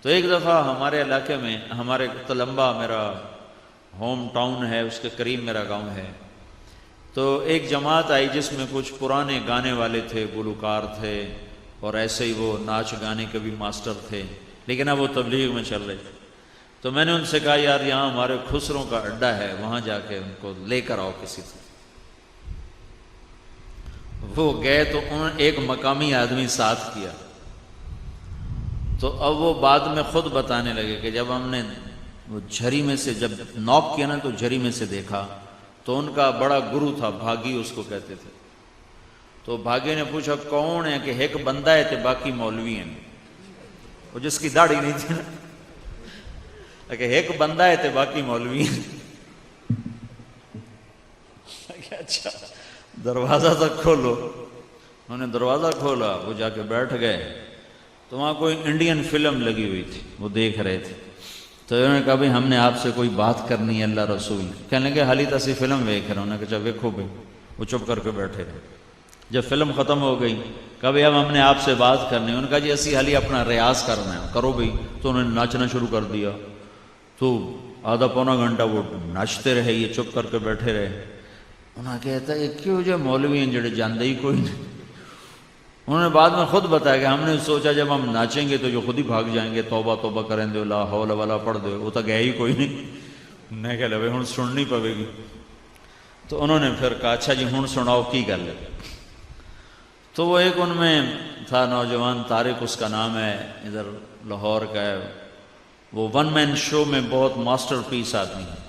تو ایک دفعہ ہمارے علاقے میں، ہمارے تلمبا میرا ہوم ٹاؤن ہے، اس کے قریب میرا گاؤں ہے، تو ایک جماعت آئی جس میں کچھ پرانے گانے والے تھے، گلوکار تھے، اور ایسے ہی وہ ناچ گانے کے بھی ماسٹر تھے، لیکن اب وہ تبلیغ میں چل رہے تھے۔ تو میں نے ان سے کہا یار یہاں ہمارے خسروں کا اڈا ہے، وہاں جا کے ان کو لے کر آؤ کسی سے۔ وہ گئے تو انہوں نے ایک مقامی آدمی ساتھ کیا، تو اب وہ بعد میں خود بتانے لگے کہ جب ہم نے وہ جھری میں سے جب نوک کیا نا تو جھری میں سے دیکھا تو ان کا بڑا گرو تھا، بھاگی اس کو کہتے تھے۔ تو بھاگی نے پوچھا کون ہے؟ کہ ایک بندہ ہے تے باقی مولوی ہیں، وہ جس کی داڑھی نہیں تھی نا، کہ ایک بندہ ہے تے باقی مولوی ہیں۔ اچھا دروازہ تک کھولو۔ انہوں نے دروازہ کھولا، وہ جا کے بیٹھ گئے، تو وہاں کوئی انڈین فلم لگی ہوئی تھی، وہ دیکھ رہے تھے۔ تو انہوں نے کہا بھائی ہم نے آپ سے کوئی بات کرنی ہے اللہ رسول۔ کہنے لگے حالی تاسی فلم ویکھ رہے، انہوں نے کہا چا ویکھو بھائی۔ وہ چپ کر کے بیٹھے رہے۔ جب فلم ختم ہو گئی کہا بھائی اب ہم نے آپ سے بات کرنی ہے۔ انہوں نے کہا جی اسی حالی اپنا ریاض کرنا ہے، کرو بھائی۔ تو انہوں نے ناچنا شروع کر دیا، تو آدھا پونا گھنٹہ وہ ناچتے رہے، یہ چپ کر کے بیٹھے رہے۔ انہوں نے کہتا ہے کیوں جو مولوی ہیں جڑے جاندے ہی کوئی نہیں۔ انہوں نے بعد میں خود بتایا کہ ہم نے سوچا جب ہم ناچیں گے تو جو خود ہی بھاگ جائیں گے، توبہ توبہ کریں دے لا حول ولا پڑھ دے، وہ تو گئے ہی کوئی نہیں۔ میں کہہ لے ہن سننی پوے گی۔ تو انہوں نے پھر کہا اچھا جی ہن سناؤ کی گل ہے۔ تو وہ ایک ان میں تھا نوجوان، طارق اس کا نام ہے، ادھر لاہور کا ہے، وہ ون مین شو میں بہت ماسٹر پیس آدمی ہے۔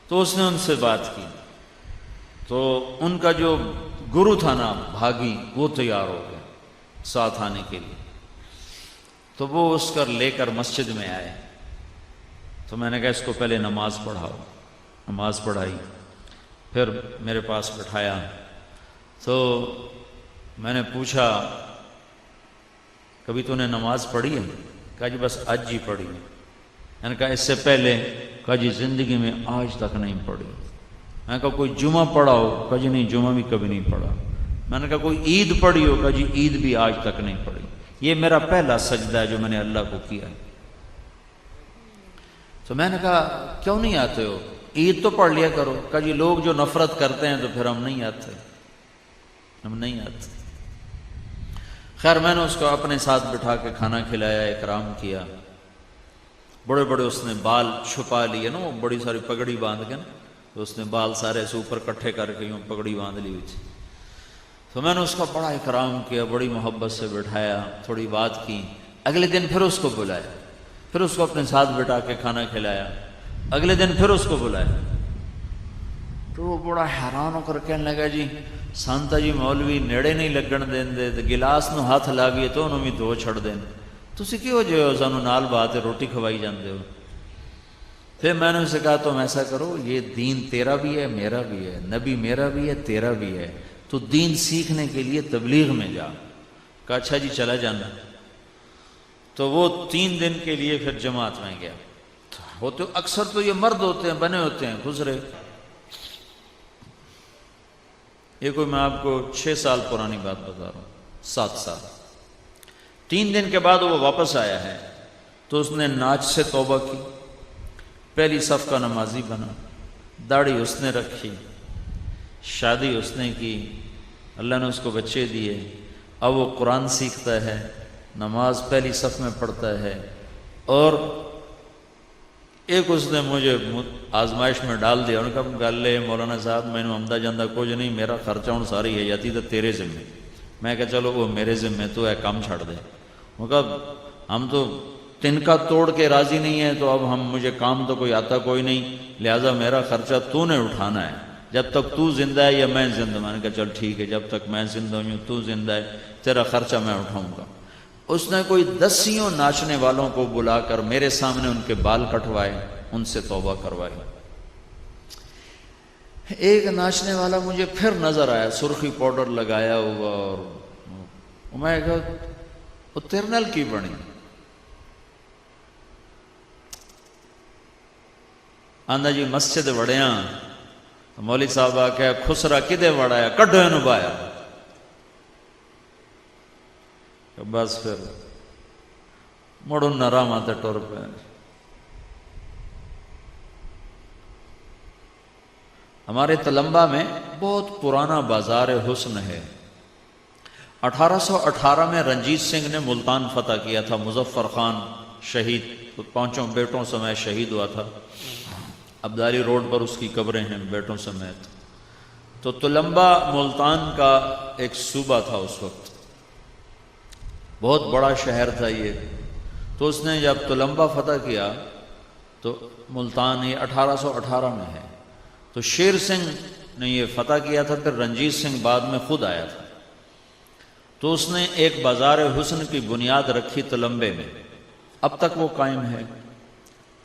تو اس نے ان سے بات کی، تو ان کا جو گرو تھا نا بھاگی، وہ تیار ہو گیا ساتھ آنے کے لیے۔ تو وہ اس کر لے کر مسجد میں آئے۔ تو میں نے کہا اس کو پہلے نماز پڑھاؤ۔ نماز پڑھائی، پھر میرے پاس بٹھایا۔ تو میں نے پوچھا کبھی تو نے نماز پڑھی ہے؟ کہا جی بس آج ہی پڑھی ہے۔ میں نے کہا اس سے پہلے؟ کہا جی زندگی میں آج تک نہیں پڑھی۔ میں نے کہا کوئی جمعہ پڑھا ہو؟ کہا جی نہیں جمعہ بھی کبھی نہیں پڑھا۔ میں نے کہا کوئی عید پڑھی ہو؟ کہا جی عید بھی آج تک نہیں پڑھی۔ یہ میرا پہلا سجدہ ہے جو میں نے اللہ کو کیا ہے۔ تو میں نے کہا کیوں نہیں آتے ہو؟ عید تو پڑھ لیا کرو۔ کہا جی لوگ جو نفرت کرتے ہیں تو پھر ہم نہیں آتے، ہم نہیں آتے۔ خیر میں نے اس کو اپنے ساتھ بٹھا کے کھانا کھلایا، اکرام کیا۔ بڑے بڑے اس نے بال چھپا لیے نا، وہ بڑی ساری پگڑی باندھ کے نا، تو اس نے بال سارے سے اوپر کٹھے کر کے یوں پگڑی باندھ لی ہوئی تھی۔ تو میں نے اس کا بڑا اکرام کیا، بڑی محبت سے بٹھایا، تھوڑی بات کی۔ اگلے دن پھر اس کو بلایا، پھر اس کو اپنے ساتھ بٹھا کے کھانا کھلایا۔ اگلے دن پھر اس کو بلایا، تو وہ بڑا حیران ہو کر کہنے لگا جی سانتا جی مولوی نیڑے نہیں لگن دیں تے گلاس نو ہاتھ لا گئے تو انہوں بھی دو چھڑ دیں، تسی کیوں جو ہو سانو نال بات ہے روٹی کھوائی جاندے ہو۔ پھر میں نے اسے کہا تم ایسا کرو، یہ دین تیرا بھی ہے میرا بھی ہے، نبی میرا بھی ہے تیرا بھی ہے، تو دین سیکھنے کے لیے تبلیغ میں جا۔ کہا اچھا جی چلا جانا۔ تو وہ 3 دن کے لیے پھر جماعت میں گیا۔ ہوتے اکثر تو یہ مرد ہوتے ہیں، بنے ہوتے ہیں، گزرے۔ یہ کوئی میں آپ کو 6 سال پرانی بات بتا رہا ہوں، 7 سال۔ 3 دن کے بعد وہ واپس آیا ہے، تو اس نے ناچ سے توبہ کی، پہلی صف کا نمازی بنا، داڑھی اس نے رکھی، شادی اس نے کی، اللہ نے اس کو بچے دیے۔ اب وہ قرآن سیکھتا ہے، نماز پہلی صف میں پڑھتا ہے۔ اور ایک اس نے مجھے آزمائش میں ڈال دیا، انہوں نے کہا گل ہے مولانا صاحب میں نے آمدہ جاندہ کچھ نہیں، میرا خرچہ ہوں ساری ہے جاتی تو تیرے ذمہ۔ میں کہا چلو وہ میرے ذمہ تو ہے، کام چھڑ دے۔ وہ کہا ہم تو تنکا توڑ کے راضی نہیں ہیں، تو اب مجھے کام تو کوئی آتا کوئی نہیں، لہٰذا میرا خرچہ تو نے اٹھانا ہے، جب تک تو زندہ ہے یا میں زندہ۔ میں نے کہا چل ٹھیک ہے، جب تک میں زندہ ہوں تو زندہ ہے، تیرا خرچہ میں اٹھاؤں گا۔ اس نے کوئی 10 ناچنے والوں کو بلا کر میرے سامنے ان کے بال کٹوائے، ان سے توبہ کروائی۔ ایک ناچنے والا مجھے پھر نظر آیا، سرخی پاؤڈر لگایا ہوا، اور میں کہا وہ تیرے نال کی بنی؟ آندا جی مسجد وڑیاں، مولوی صاحب آکھیا خسرا کدے وڑایا؟ کڈو اینو بایا۔ بس پھر مڑو نراما تے ٹر پے۔ ہمارے تلمبا میں بہت پرانا بازار حسن ہے۔ 1818 میں رنجیت سنگھ نے ملتان فتح کیا تھا، مظفر خان شہید 5 بیٹوں سمیت شہید ہوا تھا، عبدالی روڈ پر اس کی قبریں ہیں بیٹوں سمیت۔ تو تلمبا ملتان کا ایک صوبہ تھا اس وقت، بہت بڑا شہر تھا یہ۔ تو اس نے جب تلمبا فتح کیا تو ملتان یہ 1818 میں ہے، تو شیر سنگھ نے یہ فتح کیا تھا، پھر رنجیت سنگھ بعد میں خود آیا تھا۔ تو اس نے ایک بازار حسن کی بنیاد رکھی تلمبے میں، اب تک وہ قائم ہے۔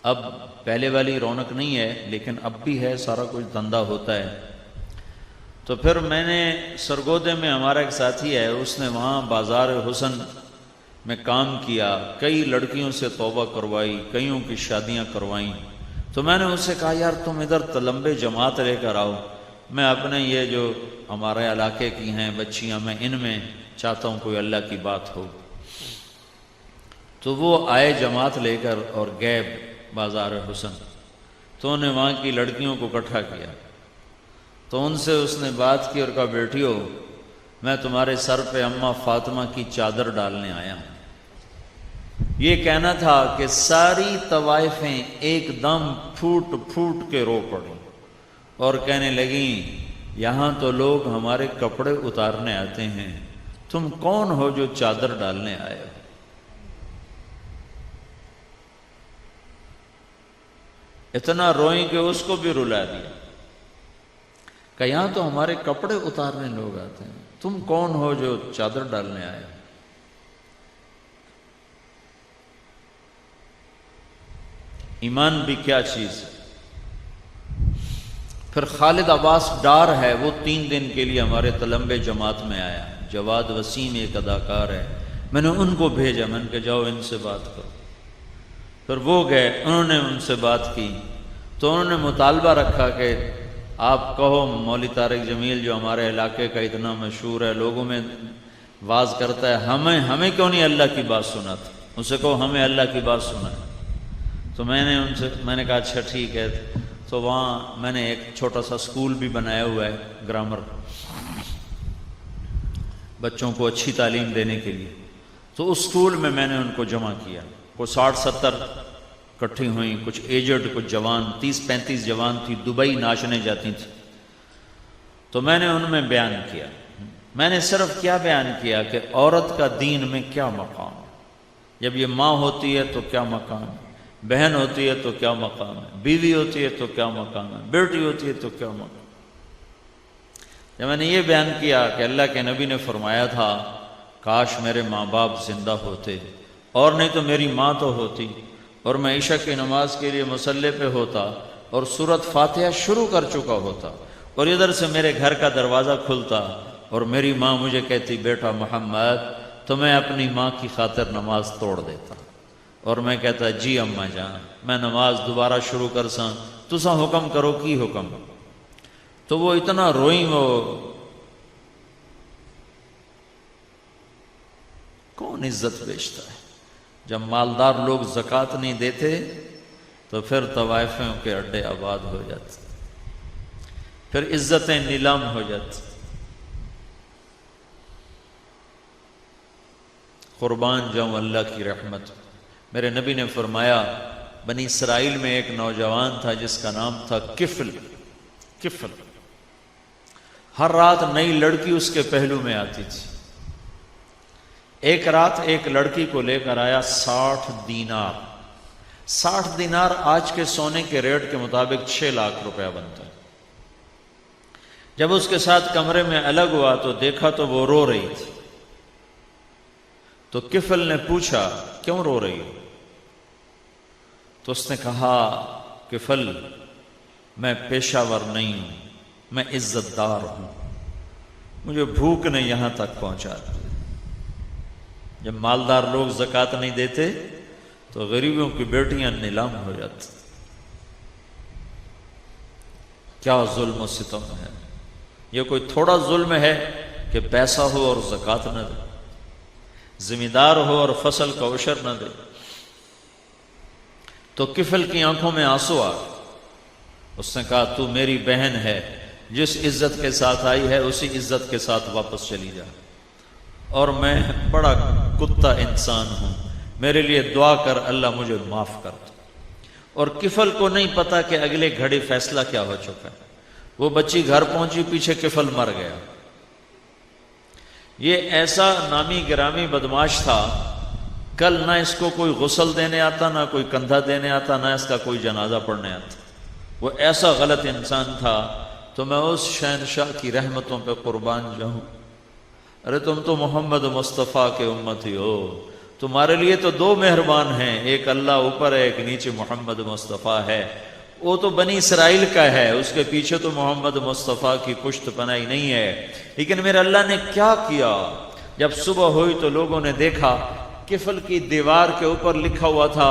اب پہلے والی رونق نہیں ہے لیکن اب بھی ہے، سارا کچھ دھندا ہوتا ہے۔ تو پھر میں نے سرگودے میں ہمارا ایک ساتھی ہے، اس نے وہاں بازار حسن میں کام کیا، کئی لڑکیوں سے توبہ کروائی، کئیوں کی شادیاں کروائیں۔ تو میں نے اس سے کہا یار تم ادھر تلمبے جماعت لے کر آؤ، میں اپنے یہ جو ہمارے علاقے کی ہیں بچیاں، میں ان میں چاہتا ہوں کوئی اللہ کی بات ہو۔ تو وہ آئے جماعت لے کر اور گئے بازار حسن، تو انہیں وہاں کی لڑکیوں کو اکٹھا کیا، تو ان سے اس نے بات کی اور کہا بیٹیو میں تمہارے سر پہ اماں فاطمہ کی چادر ڈالنے آیا ہوں۔ یہ کہنا تھا کہ ساری طوائفیں ایک دم پھوٹ پھوٹ کے رو پڑیں اور کہنے لگیں یہاں تو لوگ ہمارے کپڑے اتارنے آتے ہیں، تم کون ہو جو چادر ڈالنے آئے ہو؟ اتنا روئیں کہ اس کو بھی رلا دیا کہ یہاں تو ہمارے کپڑے اتارنے لوگ آتے ہیں، تم کون ہو جو چادر ڈالنے آئے ہو؟ ایمان بھی کیا چیز ہے۔ پھر خالد عباس ڈار ہے، وہ 3 دن کے لیے ہمارے تلمبے جماعت میں آیا، جواد وسیم ایک اداکار ہے، میں نے ان کو بھیجا، میں نے کہا جاؤ ان سے بات کرو۔ پھر وہ گئے، انہوں نے ان سے بات کی، تو انہوں نے مطالبہ رکھا کہ آپ کہو مولوی طارق جمیل جو ہمارے علاقے کا اتنا مشہور ہے، لوگوں میں واز کرتا ہے، ہمیں کیوں نہیں اللہ کی بات سناتا؟ ان سے کہو ہمیں اللہ کی بات سنائے۔ تو میں نے کہا اچھا ٹھیک ہے۔ تو وہاں میں نے ایک چھوٹا سا سکول بھی بنایا ہوا ہے، گرامر، بچوں کو اچھی تعلیم دینے کے لیے۔ تو اس سکول میں نے ان کو جمع کیا، کوئی 60-70 اکٹھی ہوئیں، کچھ ایجڈ کچھ جوان، 30-35 جوان تھی، دبئی ناچنے جاتی تھی۔ تو میں نے ان میں بیان کیا، میں نے صرف کیا بیان کیا کہ عورت کا دین میں کیا مقام ہے، جب یہ ماں ہوتی ہے تو کیا مقام ہے، بہن ہوتی ہے تو کیا مقام ہے، بیوی ہوتی ہے تو کیا مقام ہے، بیٹی ہوتی ہے تو کیا مقام ہے۔ جب میں نے یہ بیان کیا کہ اللہ کے نبی نے فرمایا تھا کاش میرے ماں باپ زندہ ہوتے، اور نہیں تو میری ماں تو ہوتی، اور میں عشاء کی نماز کے لیے مصلی پہ ہوتا اور سورۃ فاتحہ شروع کر چکا ہوتا، اور ادھر سے میرے گھر کا دروازہ کھلتا اور میری ماں مجھے کہتی بیٹا محمد، تو میں اپنی ماں کی خاطر نماز توڑ دیتا، اور میں کہتا جی اماں جان میں نماز دوبارہ شروع کر ساں، تساں حکم کرو کی حکم۔ تو وہ اتنا روئیں، وہ کون عزت بیچتا ہے؟ جب مالدار لوگ زکوٰۃ نہیں دیتے تو پھر طوائفوں کے اڈے آباد ہو جاتے، پھر عزتیں نیلام ہو جاتی۔ قربان جاؤں اللہ کی رحمت، میرے نبی نے فرمایا بنی اسرائیل میں ایک نوجوان تھا جس کا نام تھا کفل۔ ہر رات نئی لڑکی اس کے پہلو میں آتی تھی۔ ایک رات ایک لڑکی کو لے کر آیا 60 دینار۔ 60 دینار آج کے سونے کے ریٹ کے مطابق 6 لاکھ روپیہ بنتا ہے۔ جب اس کے ساتھ کمرے میں الگ ہوا تو دیکھا تو وہ رو رہی تھی۔ تو کفل نے پوچھا کیوں رو رہی ہو؟ تو اس نے کہا کفل میں پیشہ ور نہیں ہوں، میں عزت دار ہوں، مجھے بھوک نے یہاں تک پہنچا دی۔ جب مالدار لوگ زکوٰۃ نہیں دیتے تو غریبوں کی بیٹیاں نیلام ہو جاتی۔ کیا ظلم و ستم ہے! یہ کوئی تھوڑا ظلم ہے کہ پیسہ ہو اور زکوٰۃ نہ دے، ذمہ دار ہو اور فصل کا عشر نہ دے۔ تو کفل کی آنکھوں میں آنسو آ گئے۔ اس نے کہا تو میری بہن ہے، جس عزت کے ساتھ آئی ہے اسی عزت کے ساتھ واپس چلی جا، اور میں بڑا کتا انسان ہوں، میرے لیے دعا کر اللہ مجھے معاف کر دے۔ اور کفل کو نہیں پتا کہ اگلے گھڑی فیصلہ کیا ہو چکا ہے۔ وہ بچی گھر پہنچی، پیچھے کفل مر گیا۔ یہ ایسا نامی گرامی بدماش تھا، کل نہ اس کو کوئی غسل دینے آتا، نہ کوئی کندھا دینے آتا، نہ اس کا کوئی جنازہ پڑھنے آتا۔ وہ ایسا غلط انسان تھا، تو میں اس شہنشاہ کی رحمتوں پہ قربان جاؤں۔ ارے تم تو محمد مصطفیٰ کے امتی ہو، تمہارے لیے تو دو مہربان ہیں، ایک اللہ اوپر ہے، ایک نیچے محمد مصطفیٰ ہے۔ وہ تو بنی اسرائیل کا ہے، اس کے پیچھے تو محمد مصطفیٰ کی پشت پناہی نہیں ہے۔ لیکن میرے اللہ نے کیا کیا، جب صبح ہوئی تو لوگوں نے دیکھا کفل کی دیوار کے اوپر لکھا ہوا تھا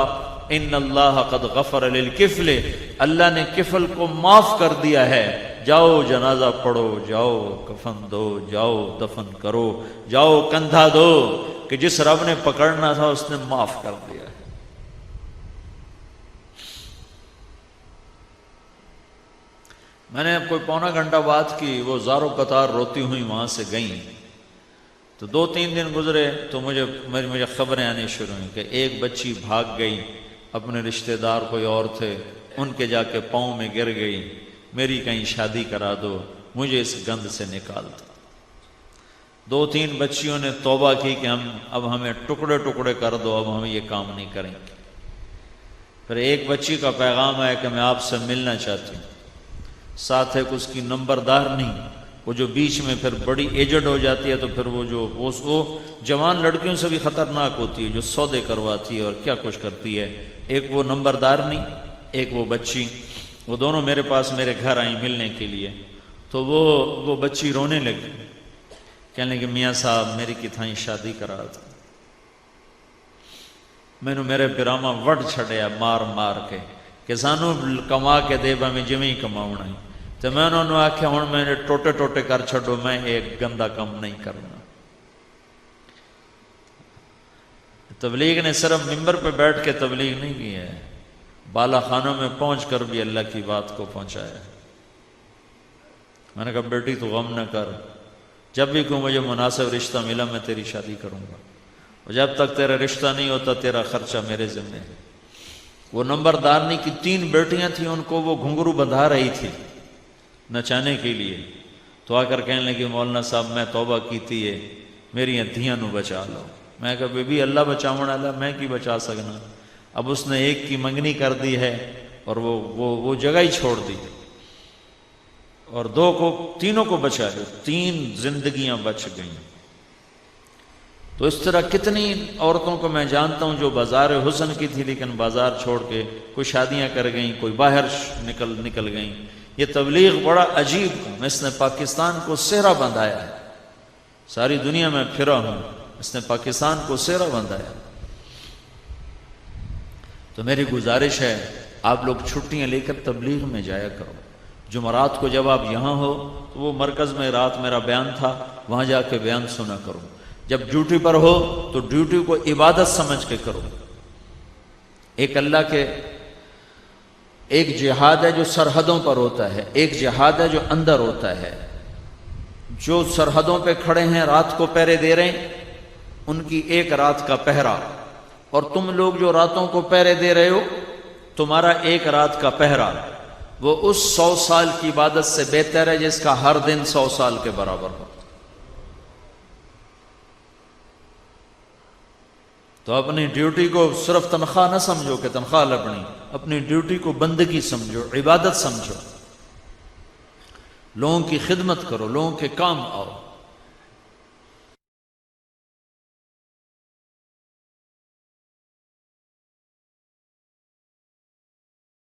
ان اللہ قد غفر للکفل، اللہ نے کفل کو معاف کر دیا ہے، جاؤ جنازہ پڑھو، جاؤ کفن دو، جاؤ دفن کرو، جاؤ کندھا دو، کہ جس رب نے پکڑنا تھا اس نے معاف کر دیا ہے۔ میں نے کوئی پونا گھنٹہ بات کی، وہ زاروں قطار روتی ہوئی وہاں سے گئیں، تو 2-3 دن گزرے تو مجھے خبریں آنی شروع ہوئیں کہ ایک بچی بھاگ گئی، اپنے رشتہ دار کوئی اور تھے، ان کے جا کے پاؤں میں گر گئی، میری کہیں شادی کرا دو، مجھے اس گند سے نکال دو۔ 2-3 بچیوں نے توبہ کی کہ اب ہمیں ٹکڑے ٹکڑے کر دو، اب ہم یہ کام نہیں کریں گے۔ پھر ایک بچی کا پیغام آیا کہ میں آپ سے ملنا چاہتی ہوں، ساتھ ایک اس کی نمبردار نہیں، وہ جو بیچ میں پھر بڑی ایجڈ ہو جاتی ہے، تو پھر وہ جوان لڑکیوں سے بھی خطرناک ہوتی ہے، جو سودے کرواتی ہے اور کیا کچھ کرتی ہے۔ ایک وہ نمبردار نہیں، ایک وہ بچی، وہ دونوں میرے پاس میرے گھر آئیں ملنے کے لیے۔ تو وہ بچی رونے لگی، کہنے لگی میاں صاحب میری کتھائیں شادی کرا دو، میں نے میرے پیراما وڈ چھڑیا مار مار کے کہ سانو کما کے دے میں جویں ہی کماؤنا ہے۔ تو میں انہوں نے آکھیا ہوں میں نے ٹوٹے ٹوٹے کر چھڑو، میں ایک گندا کم نہیں کرنا۔ تبلیغ نے صرف ممبر پہ بیٹھ کے تبلیغ نہیں کی ہے، بالا خانوں میں پہنچ کر بھی اللہ کی بات کو پہنچایا۔ میں نے کہا بیٹی تو غم نہ کر، جب بھی کوئی مجھے مناسب رشتہ ملا میں تیری شادی کروں گا، اور جب تک تیرا رشتہ نہیں ہوتا تیرا خرچہ میرے ذمہ ہے۔ وہ نمبردارنی کی 3 بیٹیاں تھیں، ان کو وہ گھنگرو بندھا رہی تھی نچانے کے لیے، تو آ کر کہنے لگی مولانا صاحب میں توبہ کیتی ہے، میری دھیاں نو بچا لو۔ میں کہا بی بی اللہ بچاؤں اللہ میں کی بچا سکنا۔ اب اس نے ایک کی منگنی کر دی ہے اور وہ جگہ ہی چھوڑ دی، اور 2 کو 3 کو بچا لیا، 3 زندگیاں بچ گئیں۔ تو اس طرح کتنی عورتوں کو میں جانتا ہوں جو بازار حسن کی تھی لیکن بازار چھوڑ کے کوئی شادیاں کر گئیں، کوئی باہر نکل گئیں۔ یہ تبلیغ بڑا عجیب ہے، اس نے پاکستان کو سہرا بندھایا ہے، ساری دنیا میں پھرا ہوں، اس نے پاکستان کو سہرا بندھایا۔ تو میری گزارش ہے آپ لوگ چھٹیاں لے کر تبلیغ میں جایا کرو۔ جمعرات کو جب آپ یہاں ہو تو وہ مرکز میں رات میرا بیان تھا، وہاں جا کے بیان سنا کرو۔ جب ڈیوٹی پر ہو تو ڈیوٹی کو عبادت سمجھ کے کرو۔ ایک اللہ کے ایک جہاد ہے جو سرحدوں پر ہوتا ہے، ایک جہاد ہے جو اندر ہوتا ہے۔ جو سرحدوں پہ کھڑے ہیں رات کو پہرے دے رہے ہیں ان کی ایک رات کا پہرا، اور تم لوگ جو راتوں کو پہرے دے رہے ہو تمہارا ایک رات کا پہرا وہ اس 100 سال کی عبادت سے بہتر ہے جس کا ہر دن 100 سال کے برابر ہو۔ تو اپنی ڈیوٹی کو صرف تنخواہ نہ سمجھو کہ تنخواہ لگنی، اپنی ڈیوٹی کو بندگی سمجھو، عبادت سمجھو، لوگوں کی خدمت کرو، لوگوں کے کام آؤ۔